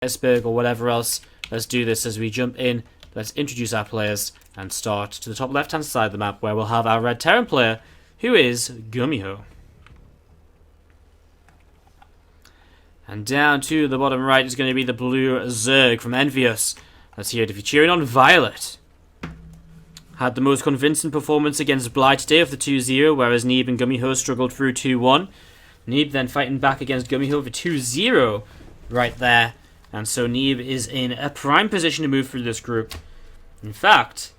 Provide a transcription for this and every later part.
iceberg or whatever else. Let's do this as we jump in. Let's introduce our players and start to the top left hand side of the map where we'll have our red Terran player, who is GuMiho. And down to the bottom right is going to be the blue Zerg from Envious. Let's hear it if you're cheering on ViOLet. Had the most convincing performance against Blight today of the 2-0, whereas Neeb and GuMiho struggled through 2-1. Neeb then fighting back against GuMiho for 2-0 right there. And so Neeb is in a prime position to move through this group. In fact,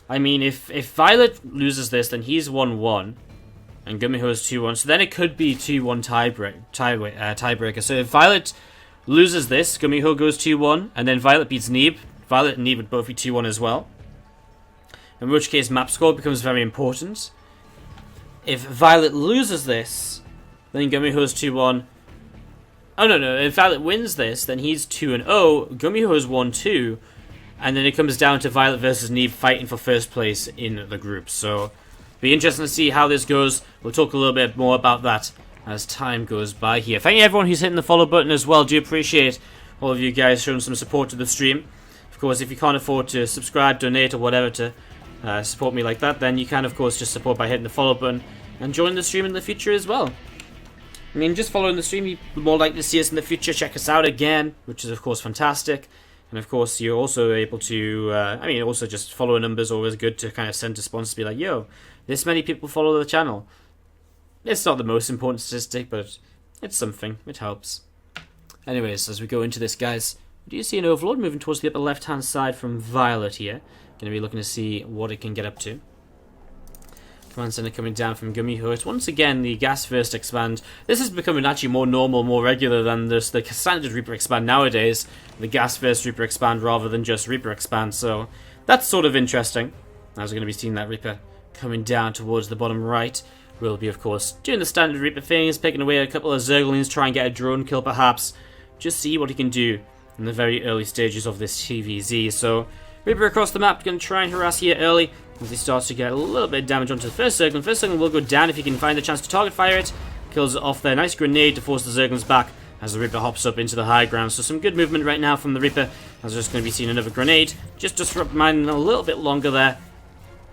I mean, if ViOLet loses this, then he's 1-1. And GuMiho is 2-1. So then it could be 2-1 tiebreaker. So if ViOLet loses this, GuMiho goes 2-1. And then ViOLet beats Neeb. ViOLet and Neeb would both be 2-1 as well. In which case map score becomes very important. If ViOLet loses this, then GuMiho is 2-1. Oh, no. If ViOLet wins this, then he's 2-0. GuMiho is 1-2. And then it comes down to ViOLet versus Neeb fighting for first place in the group. So, be interesting to see how this goes. We'll talk a little bit more about that as time goes by here. Thank you everyone who's hitting the follow button as well. Do appreciate all of you guys showing some support to the stream. Of course, if you can't afford to subscribe, donate, or whatever to support me like that, then you can, of course, just support by hitting the follow button and join the stream in the future as well. I mean, just following the stream, you're more likely to see us in the future. Check us out again, which is, of course, fantastic. And, of course, you're also able to, also just follow numbers, always good to kind of send to sponsors, be like, yo, this many people follow the channel. It's not the most important statistic, but it's something. It helps. Anyways, as we go into this, guys, do you see an Overlord moving towards the upper left-hand side from ViOLet here? Going to be looking to see what it can get up to. Command Center coming down from GuMiho. It's once again the gas first expand. This is becoming actually more normal, more regular than the standard Reaper expand nowadays. The gas first Reaper expand rather than just Reaper expand. So that's sort of interesting. As we're going to be seeing that Reaper coming down towards the bottom right. We'll be, of course, doing the standard Reaper things, picking away a couple of Zerglings, try and get a drone kill perhaps. Just see what he can do in the very early stages of this TvZ. So Reaper across the map, going to try and harass here early as he starts to get a little bit of damage onto the first Zergling. First Zergling will go down if he can find the chance to target fire it. Kills it off there. Nice grenade to force the Zerglings back as the Reaper hops up into the high ground. So some good movement right now from the Reaper as we're just going to be seeing another grenade. Just disrupt mine a little bit longer there.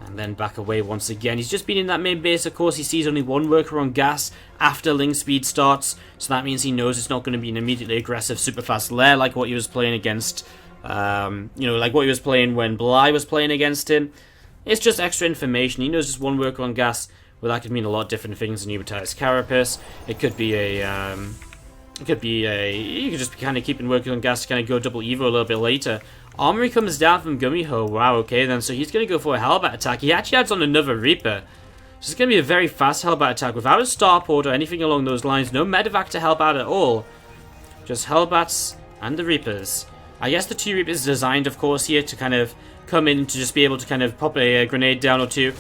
And then back away once again. He's just been in that main base. Of course, he sees only one worker on gas after Ling speed starts. So that means he knows it's not going to be an immediately aggressive super fast lair like what he was playing against. Like what he was playing when Bly was playing against him. It's just extra information. He knows just one worker on gas. Well, that could mean a lot of different things in Ubertire's Carapace. It could be you could just be kind of keeping workers on gas to kind of go double Evo a little bit later. Armory comes down from GuMiho. Wow, okay then. So he's going to go for a Hellbat attack. He actually adds on another Reaper. So it's going to be a very fast Hellbat attack without a starport or anything along those lines. No medevac to help out at all. Just Hellbats and the Reapers. I guess the two Reapers designed, of course, here to kind of come in to just be able to kind of pop a grenade down or two,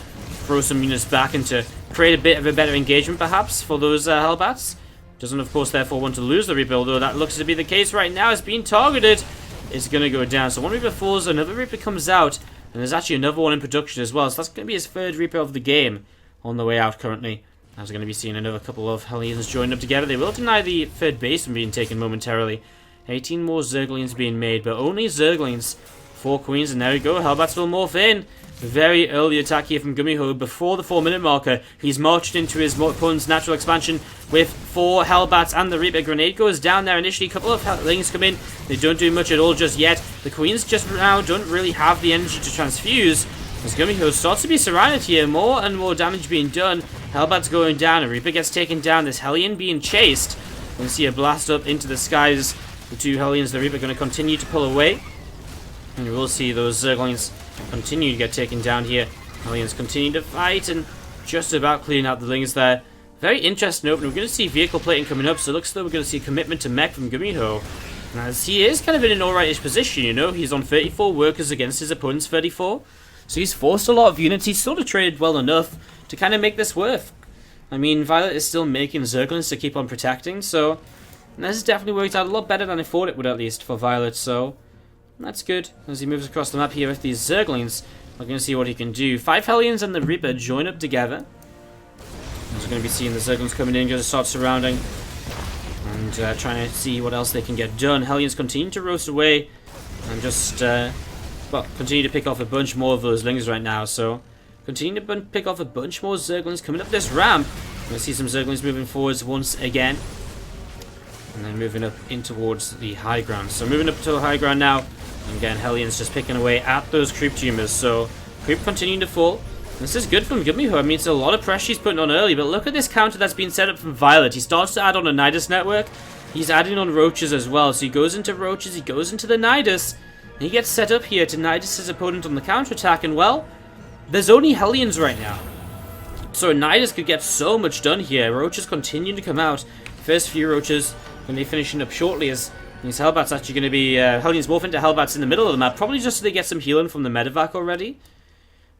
throw some units back, and to create a bit of a better engagement, perhaps, for those Hellbats. Doesn't, of course, therefore want to lose the Reaper, although that looks to be the case right now. It's being targeted. It's going to go down. So one Reaper falls, another Reaper comes out, and there's actually another one in production as well. So that's going to be his third Reaper of the game on the way out currently. As we're going to be seeing another couple of Hellions joined up together. They will deny the third base from being taken momentarily. 18 more Zerglings being made, but only Zerglings. 4 Queens, and there we go. Hellbats will morph in. Very early attack here from GuMiho before the 4-minute marker. He's marched into his opponent's natural expansion with 4 Hellbats and the Reaper. Grenade goes down there initially. A couple of Hellings come in. They don't do much at all just yet. The Queens just now don't really have the energy to transfuse. As GuMiho starts to be surrounded here, more and more damage being done. Hellbats going down. A Reaper gets taken down. This Hellion being chased. You can see a blast up into the skies. The 2 Hellions, the Reaper, going to continue to pull away. And we'll see those Zerglings continue to get taken down here. Hellions continue to fight and just about cleaning out the Lings there. Very interesting opening. We're going to see vehicle plating coming up, so it looks like we're going to see commitment to mech from GuMiho. As he is kind of in an alright-ish position, you know. He's on 34 workers against his opponent's 34. So he's forced a lot of units. He's sort of traded well enough to kind of make this work. I mean, ViOLet is still making Zerglings to keep on protecting, so this has definitely worked out a lot better than I thought it would, at least, for ViOLet, so that's good. As he moves across the map here with these Zerglings, we're going to see what he can do. 5 Hellions and the Reaper join up together. As we're going to be seeing the Zerglings coming in, going to start surrounding. And and trying to see what else they can get done. Hellions continue to roast away and just, well, continue to pick off a bunch more of those lings right now. So, continue to pick off a bunch more Zerglings coming up this ramp. We'll see some Zerglings moving forwards once again. And then moving up in towards the high ground. So, moving up to the high ground now. And again, Hellions just picking away at those creep tumors. So, creep continuing to fall. This is good from GuMiho. I mean, it's a lot of pressure he's putting on early, but look at this counter that's been set up from ViOLet. He starts to add on a Nidus network. He's adding on roaches as well. So he goes into roaches, he goes into the Nidus, and he gets set up here to Nidus his opponent on the counterattack. And well, there's only Hellions right now. So Nidus could get so much done here. Roaches continue to come out. First few roaches going to be finishing up shortly as these Hellbats actually going to be... Hellions morph into Hellbats in the middle of the map, probably just so they get some healing from the medevac already.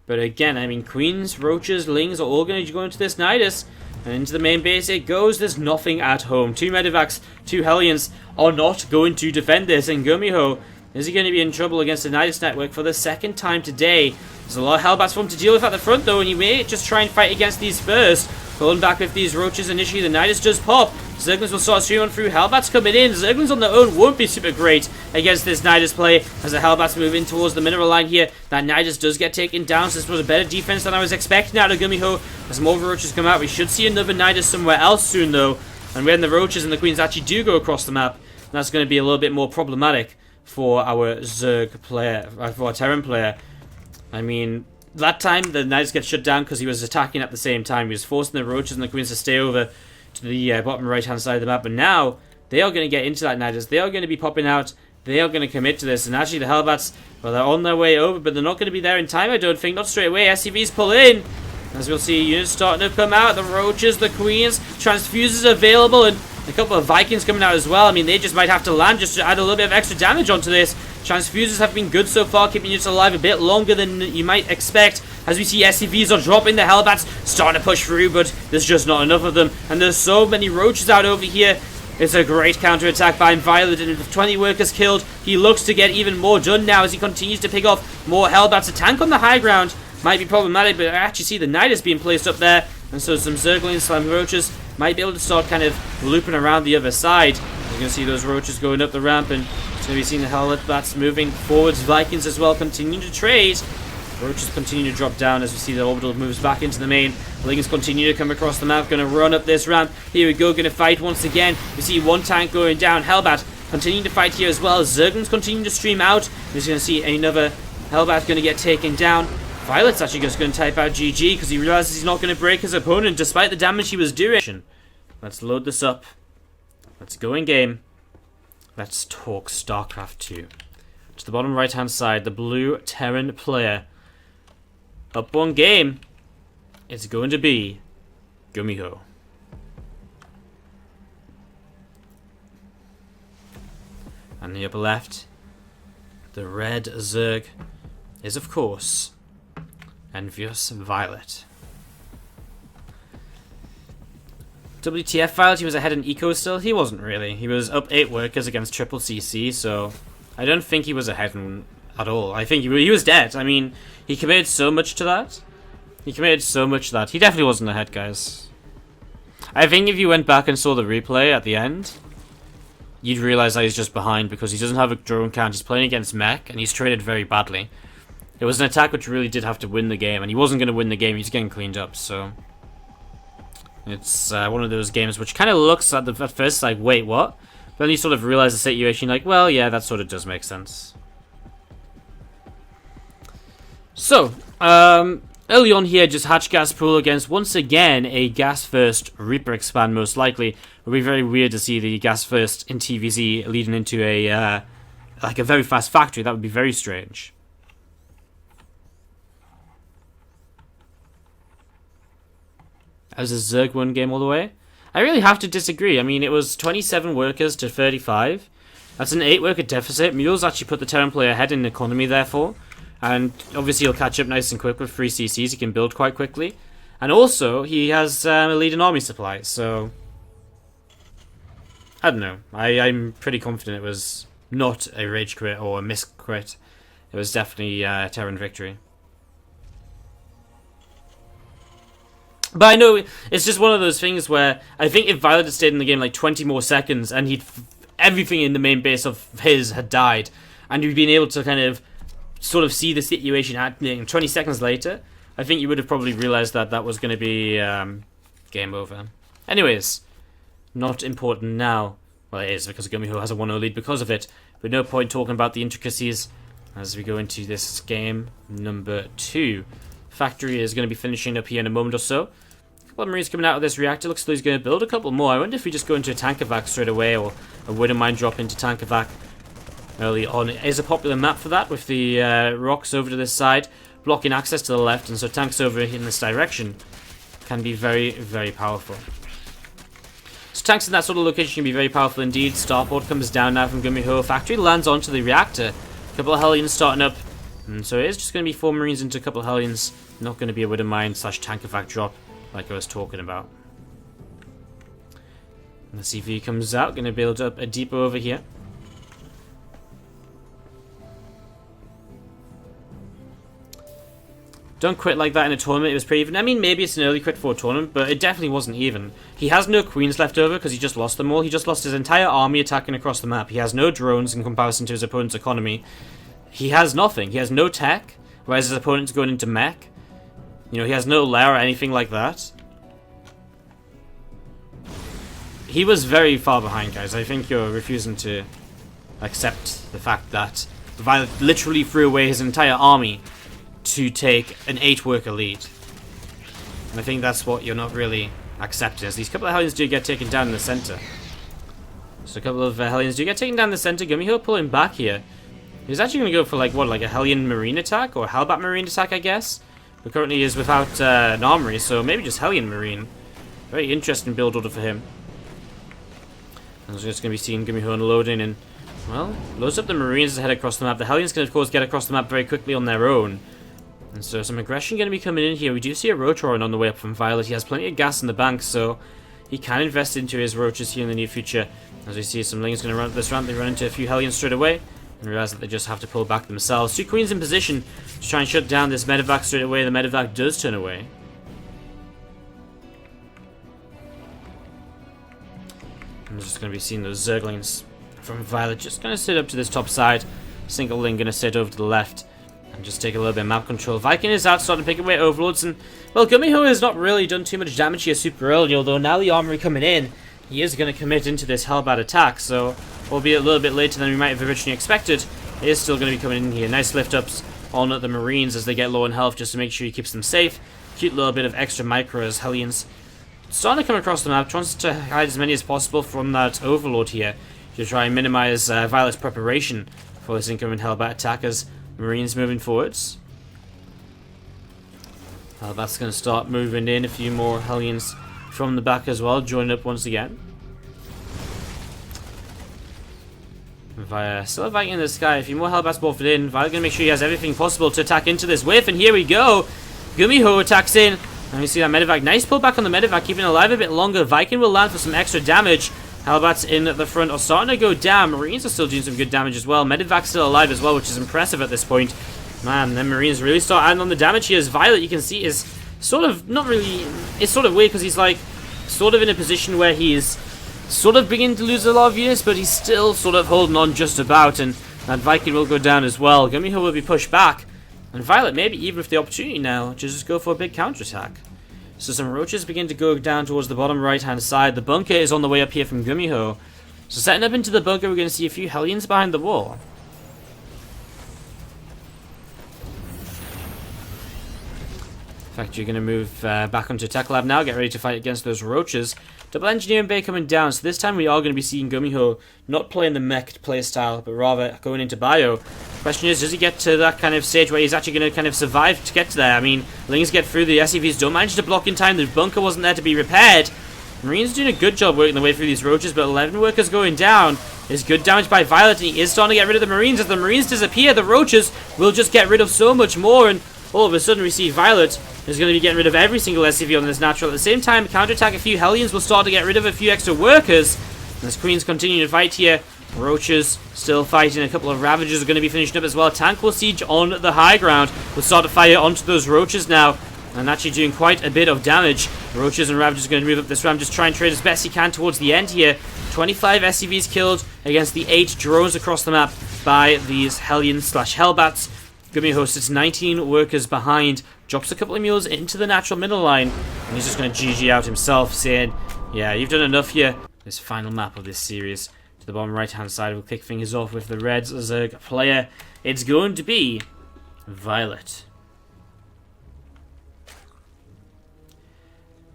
But again, I mean, Queens, Roaches, Lings are all going to go into this Nidus. And into the main base it goes. There's nothing at home. 2 medevacs, 2 Hellions are not going to defend this. And GuMiho, is he going to be in trouble against the Nidus network for the second time today? There's a lot of Hellbats for him to deal with at the front though. And he may just try and fight against these first. Pulling back with these Roaches initially. The Nidus does pop. Zerglings will start streaming through. Hellbats coming in. Zerglings on their own won't be super great against this Nidus play as the Hellbats move in towards the mineral line here. That Nidus does get taken down, so this was a better defense than I was expecting out of GuMiho. As more Roaches come out, we should see another Nidus somewhere else soon though. And when the Roaches and the Queens actually do go across the map, that's going to be a little bit more problematic for our Zerg player, for our Terran player. I mean... that time, the Nidus gets shut down because he was attacking at the same time. He was forcing the Roaches and the Queens to stay over to the bottom right-hand side of the map. But now, they are going to get into that Nidus. They are going to be popping out. They are going to commit to this. And actually, the Hellbats, well, they're on their way over, but they're not going to be there in time, I don't think. Not straight away. SCVs pull in. As we'll see, units starting to come out. The Roaches, the Queens, Transfuses available, and a couple of Vikings coming out as well. I mean, they just might have to land just to add a little bit of extra damage onto this. Transfuses have been good so far, keeping units alive a bit longer than you might expect. As we see SCVs are dropping, the Hellbats starting to push through, but there's just not enough of them. And there's so many Roaches out over here. It's a great counterattack by ViOLet, and with 20 workers killed, he looks to get even more done now as he continues to pick off more Hellbats. A tank on the high ground might be problematic, but I actually see the Nidus being placed up there, and so some Zerglings, some Roaches might be able to start kind of looping around the other side. You're going to see those Roaches going up the ramp, and it's going to be seeing the Hellbats moving forwards. Vikings as well continue to trade. Roaches continue to drop down as we see the orbital moves back into the main. Lings continue to come across the map, going to run up this ramp. Here we go, going to fight once again. We see one tank going down. Hellbat continuing to fight here as well. Zerglings continue to stream out. We're going to see another Hellbat going to get taken down. ViOLet's actually just going to type out GG because he realizes he's not going to break his opponent despite the damage he was doing. Let's load this up. Let's go in game. Let's talk StarCraft 2. To the bottom right hand side, the blue Terran player. Up one game, it's going to be GuMiho. And the upper left, the red Zerg is of course Envious ViOLet. WTF ViOLet, he was ahead in eco still? He wasn't really. He was up 8 workers against triple CC, so I don't think he was ahead at all. I think he was dead. I mean, he committed so much to that. He definitely wasn't ahead, guys. I think if you went back and saw the replay at the end, you'd realize that he's just behind because he doesn't have a drone count. He's playing against mech, and he's traded very badly. It was an attack which really did have to win the game, and he wasn't going to win the game. He's getting cleaned up, so it's one of those games which kind of looks at first like, wait, what? But then you sort of realize the situation, like, well, yeah, that sort of does make sense. So, early on here, just hatch gas pool against, once again, a gas first Reaper expand, most likely. It would be very weird to see the gas first in TvZ leading into a, like a very fast factory. That would be very strange. As a Zerg won game all the way. I really have to disagree. I mean, it was 27 workers to 35. That's an 8 worker deficit. Mule's actually put the Terran player ahead in economy, therefore. And obviously he'll catch up nice and quick with 3 CCs. He can build quite quickly. And also, he has a leading army supply, so I don't know. I'm pretty confident it was not a rage crit or a miss crit. It was definitely a Terran victory. But I know it's just one of those things where I think if ViOLet had stayed in the game like 20 more seconds and everything in the main base of his had died, and you'd been able to kind of sort of see the situation happening 20 seconds later, I think you would have probably realized that that was going to be game over. Anyways, not important now. Well, it is, because GuMiho has a 1-0 lead because of it, but no point talking about the intricacies as we go into this game number 2. Factory is going to be finishing up here in a moment or so. A couple of Marines coming out of this reactor. Looks like he's going to build a couple more. I wonder if we just go into a tank evac straight away, or I wouldn't mind drop into tank evac early on. It is a popular map for that, with the rocks over to this side, blocking access to the left, and so tanks over in this direction can be very, very powerful. So tanks in that sort of location can be very powerful indeed. Starport comes down now from GuMiho. Factory lands onto the reactor. A couple of Hellions starting up. And so it is just going to be 4 Marines into a couple of Hellions. Not going to be a Widow Mine / tank evac drop like I was talking about. And the CV comes out. Going to build up a depot over here. Don't quit like that in a tournament. It was pretty even. I mean, maybe it's an early quit for a tournament, but it definitely wasn't even. He has no queens left over because he just lost them all. He just lost his entire army attacking across the map. He has no drones in comparison to his opponent's economy. He has nothing. He has no tech, whereas his opponent's going into mech. You know, he has no lair or anything like that. He was very far behind, guys. I think you're refusing to accept the fact that ViOLet literally threw away his entire army to take an 8-worker lead. And I think that's what you're not really accepting, as these couple of Hellions do get taken down in the center. So a couple of Hellions do get taken down in the center. GuMiho pulling back here. He's actually going to go for like a Hellion Marine attack, or a Hellbat Marine attack, I guess. But currently he is without an armory, so maybe just Hellion Marine. Very interesting build order for him. And we're just going to be seeing GuMiho unloading and, well, loads up the Marines as they head across the map. The Hellions can, of course, get across the map very quickly on their own. And so some aggression going to be coming in here. We do see a Rotoran on the way up from ViOLet. He has plenty of gas in the bank, so he can invest into his Roaches here in the near future. As we see some Lings going to run up this ramp, they run into a few Hellions straight away and realize that they just have to pull back themselves. 2 Queens in position to try and shut down this medevac straight away. The medevac does turn away. I'm just going to be seeing those Zerglings from ViOLet just going to sit up to this top side. Single Ling going to sit over to the left and just take a little bit of map control. Viking is out, starting to pick away Overlords, and, well, GuMiho has not really done too much damage here super early, although now the armory coming in, he is going to commit into this Hellbat attack, so, albeit a little bit later than we might have originally expected, he is still going to be coming in here. Nice lift-ups on the Marines as they get low in health, just to make sure he keeps them safe. Cute little bit of extra micro as Hellions starting to come across the map, tries to hide as many as possible from that Overlord here, to try and minimize ViOLet's preparation for this incoming Hellbat attack as Marines moving forwards. That's going to start moving in. A few more Hellions from the back as well, joining up once again. Still Viking in the sky. A few more Hellbats bolted in. ViOLet going to make sure he has everything possible to attack into this whiff, and here we go. GuMiho attacks in. And we see that medevac. Nice pullback on the medevac, keeping it alive a bit longer. Viking will land for some extra damage. Hellbats in the front are starting to go down. Marines are still doing some good damage as well. Medevac's still alive as well, which is impressive at this point. Man, then Marines really start adding on the damage here as ViOLet, you can see, is sort of, not really, it's sort of weird because he's like, sort of in a position where he's sort of beginning to lose a lot of units, but he's still sort of holding on just about, and that Viking will go down as well. GuMiho will be pushed back, and ViOLet maybe even with the opportunity now to just go for a big counterattack. So some Roaches begin to go down towards the bottom right-hand side. The bunker is on the way up here from GuMiho. So setting up into the bunker, we're going to see a few Hellions behind the wall. In fact, you're going to move back onto Tech Lab now. Get ready to fight against those Roaches. Double Engineering Bay coming down. So this time we are going to be seeing GuMiho not playing the mech playstyle, but rather going into bio. Question is, does he get to that kind of stage where he's actually going to kind of survive to get to there? I mean, Lings get through, the SCVs don't manage to block in time, the bunker wasn't there to be repaired. Marines doing a good job working their way through these Roaches, but 11 workers going down is good damage by ViOLet, and he is starting to get rid of the Marines. As the Marines disappear, the Roaches will just get rid of so much more, and all of a sudden we see ViOLet is going to be getting rid of every single SCV on this natural. At the same time, counterattack a few Hellions will start to get rid of a few extra workers. As Queens continue to fight here, Roaches still fighting. A couple of Ravagers are going to be finishing up as well. Tank will siege on the high ground. We'll start to fire onto those Roaches now. and actually doing quite a bit of damage. Roaches and Ravagers are going to move up this ramp, just try and trade as best he can towards the end here. 25 SCVs killed against the 8 drones across the map by these Hellions/Hellbats. GuMiho sits 19 workers behind, drops a couple of mules into the natural middle line, and he's just going to GG out himself, saying, yeah, you've done enough here. This final map of this series. To the bottom right-hand side, we'll kick things off with the Red Zerg player. It's going to be ViOLet.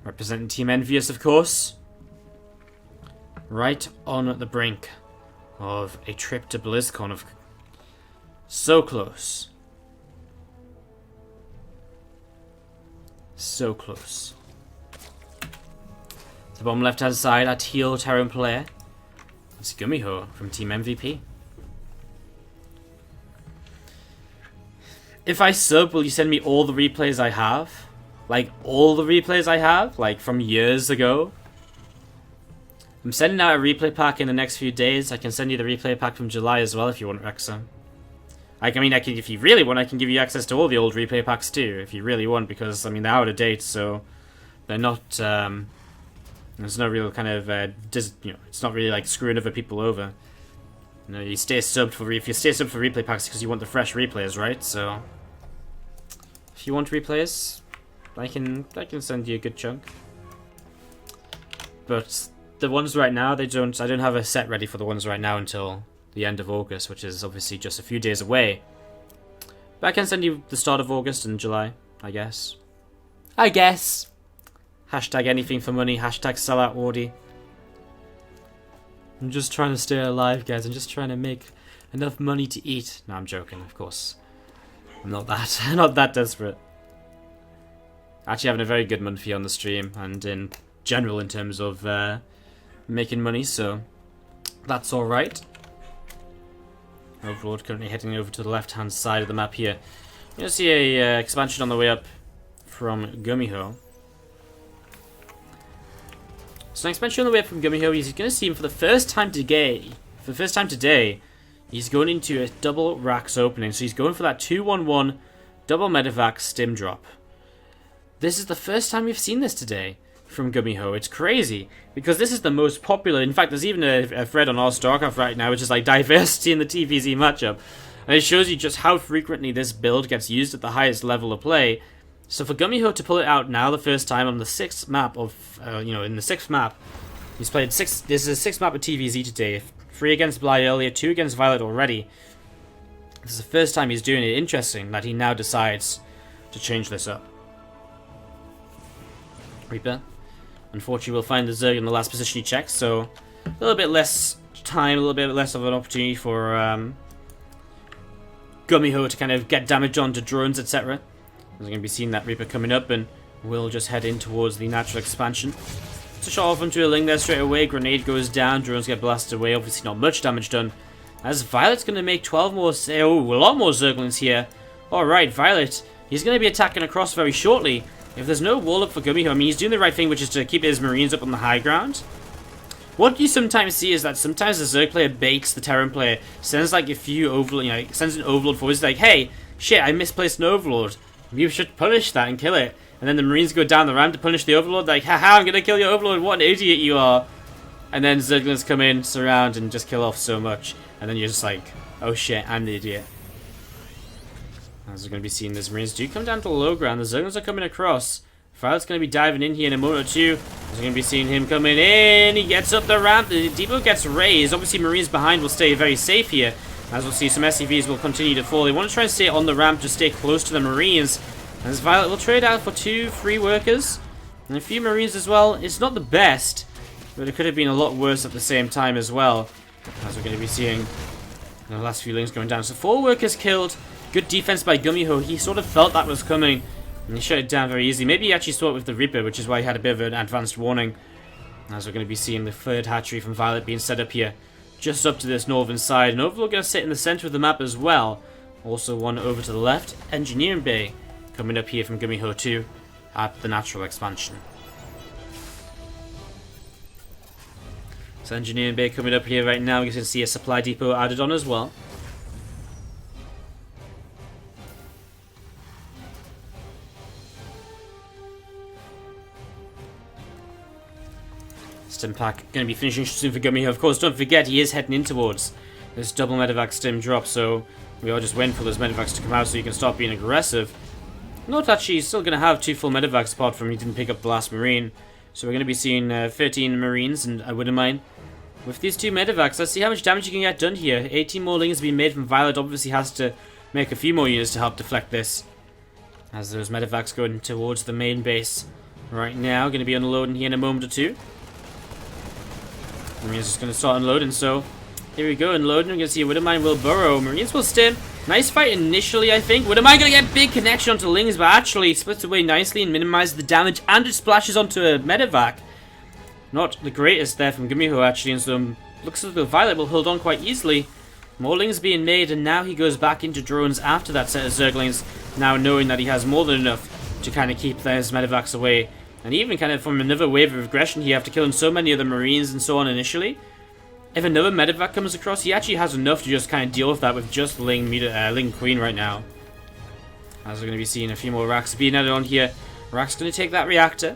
Representing Team Envious, of course. Right on the brink of a trip to BlizzCon. So close. So close. To the bottom left-hand side, our teal Terran player. It's GuMiho from Team MVP. If I sub, will you send me all the replays I have? Like, all the replays I have? Like, from years ago? I'm sending out a replay pack in the next few days. I can send you the replay pack from July as well if you want, Rexa. I can, if you really want, I can give you access to all the old replay packs too, if you really want, because, I mean, they're out of date, so they're not, there's no real kind of, it's not really like screwing other people over. You know, you stay subbed for, if you stay subbed for replay packs because you want the fresh replays, right? So, if you want replays, I can send you a good chunk. But the ones right now, I don't have a set ready for the ones right now until the end of August, which is obviously just a few days away. But I can send you the start of August and July, I guess. Hashtag anything for money, hashtag sellout Wardy. I'm just trying to stay alive, guys. I'm just trying to make enough money to eat. No, I'm joking, of course. I'm not that desperate. Actually having a very good month here on the stream and in general in terms of making money, so that's alright. Overlord currently heading over to the left-hand side of the map here. You're going to see a expansion on the way up from GuMiho. So an expansion on the way up from GuMiho, he's going to see him for the first time today. He's going into a double racks opening. So he's going for that 2-1-1 double medevac stim drop. This is the first time we've seen this today from GuMiho. It's crazy, because this is the most popular. In fact, there's even a thread on our StarCraft right now, which is like diversity in the TvZ matchup. And it shows you just how frequently this build gets used at the highest level of play. So for GuMiho to pull it out now the first time on the 6th map of, in the 6th map, he's played 6, this is a 6th map of TvZ today. 3 against Bly earlier, 2 against ViOLet already. This is the first time he's doing it. Interesting that he now decides to change this up. Reaper. Unfortunately, we'll find the Zerg in the last position he checks, so a little bit less time, a little bit less of an opportunity for GuMiho to kind of get damage onto drones, etc. We're going to be seeing that Reaper coming up, and we'll just head in towards the natural expansion. So shot off onto a ling there straight away, grenade goes down, drones get blasted away, obviously not much damage done. As ViOLet's going to make 12 more, a lot more Zerglings here. Alright, ViOLet, he's going to be attacking across very shortly. If there's no wall up for GuMiho, I mean, he's doing the right thing, which is to keep his Marines up on the high ground. What you sometimes see is that sometimes the Zerg player baits the Terran player, sends like a few Overlord, sends an Overlord forward, it's like, hey, shit, I misplaced an Overlord. You should punish that and kill it. And then the Marines go down the ramp to punish the Overlord, like, haha, I'm gonna kill your Overlord, what an idiot you are. And then Zerglings come in, surround, and just kill off so much. And then you're just like, oh shit, I'm the idiot. As we're going to be seeing, these Marines do come down to the low ground. The Zerglings are coming across. ViOLet's going to be diving in here in a moment or two. We're going to be seeing him coming in. He gets up the ramp. The depot gets raised. Obviously, Marines behind will stay very safe here. As we'll see, some SCVs will continue to fall. They want to try and stay on the ramp, just stay close to the Marines. As ViOLet will trade out for 2 free workers. And a few Marines as well. It's not the best, but it could have been a lot worse at the same time as well. As we're going to be seeing the last few lings going down. So 4 workers killed. Good defense by GuMiho. He sort of felt that was coming, and he shut it down very easily. Maybe he actually saw it with the Reaper, which is why he had a bit of an advanced warning. As we're going to be seeing the 3rd hatchery from ViOLet being set up here, just up to this northern side. And Overlord going to sit in the center of the map as well. Also one over to the left. Engineering Bay coming up here from GuMiho 2 at the natural expansion. So Engineering Bay coming up here right now. You can see a supply depot added on as well. Stim pack going to be finishing soon for GuMiho. Of course, don't forget he is heading in towards this double medevac stim drop, so we are just waiting for those medevacs to come out so you can start being aggressive. Note that she's still going to have 2 full medevacs apart from he didn't pick up the last marine. So we're going to be seeing 13 marines, and I wouldn't mind. With these 2 medevacs, let's see how much damage you can get done here. 18 more lings being made from ViOLet. Obviously has to make a few more units to help deflect this. As those medevacs go in towards the main base right now. Going to be unloading here in a moment or two. Marines just going to start unloading, so here we go, unloading. We're going to see Widowmine will burrow. Marines will stim. Nice fight initially, I think. Widowmine going to get big connection onto lings, but actually splits away nicely and minimizes the damage, and it splashes onto a medevac. Not the greatest there from GuMiho, actually, and so looks as though ViOLet will hold on quite easily. More lings being made, and now he goes back into drones after that set of Zerglings, now knowing that he has more than enough to kind of keep those medevacs away. And even kind of from another wave of aggression here after killing so many of the marines and so on initially. If another medevac comes across, he actually has enough to just kind of deal with that with just Ling Queen right now. As we're going to be seeing a few more racks being added on here. Rack's going to take that reactor.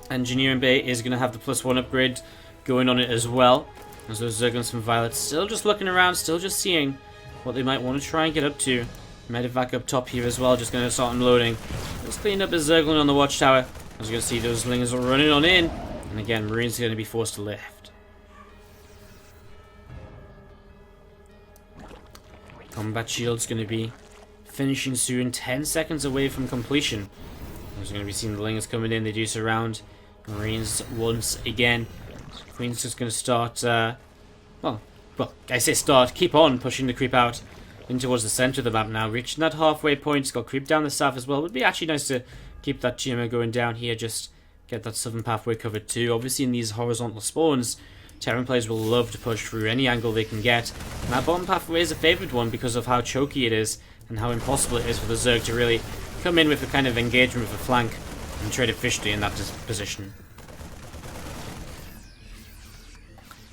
Engineering Bay is going to have the +1 upgrade going on it as well. As those Zerglings from ViOLet still just looking around, still just seeing what they might want to try and get up to. Medevac up top here as well, just going to start unloading. Just cleaned up his Zergling on the watchtower. As you can see, those lings are running on in. And again, Marines are going to be forced to lift. Combat shield's going to be finishing soon, 10 seconds away from completion. As we're going to be seeing the lings coming in, they do surround Marines once again. So Queen's just going to start, well, I say start, keep on pushing the creep out in towards the center of the map now. Reaching that halfway point, it's got creep down the south as well. Would be actually nice to keep that GMO going down here, just get that southern pathway covered too. Obviously in these horizontal spawns, Terran players will love to push through any angle they can get. And that bottom pathway is a favoured one because of how choky it is and how impossible it is for the Zerg to really come in with a kind of engagement with a flank and trade efficiently in that position.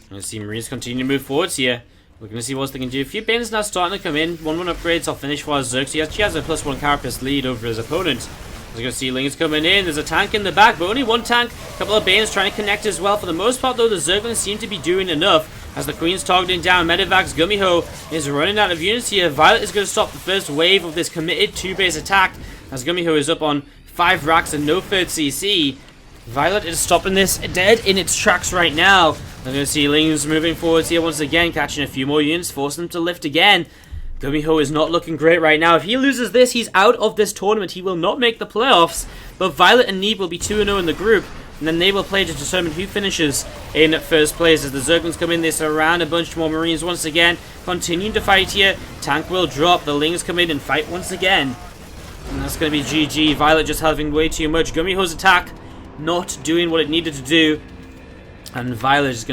I'm going to see Marines continue to move forwards here. We're going to see what they can do. A few bins now starting to come in. 1-1 upgrades are finished for Zerg. So he has a +1 carapace lead over his opponent. As you can see, lings coming in. There's a tank in the back, but only one tank. A couple of Banes trying to connect as well. For the most part, though, the Zerglings seem to be doing enough. As the Queen's targeting down medevacs, GuMiho is running out of units here. ViOLet is going to stop the first wave of this committed 2-base attack. As GuMiho is up on 5 racks and no 3rd CC. ViOLet is stopping this dead in its tracks right now. We're going to see lings moving forwards here once again, catching a few more units, forcing them to lift again. GuMiho is not looking great right now. If he loses this, he's out of this tournament. He will not make the playoffs. But ViOLet and Neeb will be 2-0 in the group. And then they will play to determine who finishes in first place. As the Zerglings come in, they surround a bunch more Marines once again. Continuing to fight here. Tank will drop. The lings come in and fight once again. And that's going to be GG. ViOLet just having way too much. GuMiho's attack not doing what it needed to do. And ViOLet is going to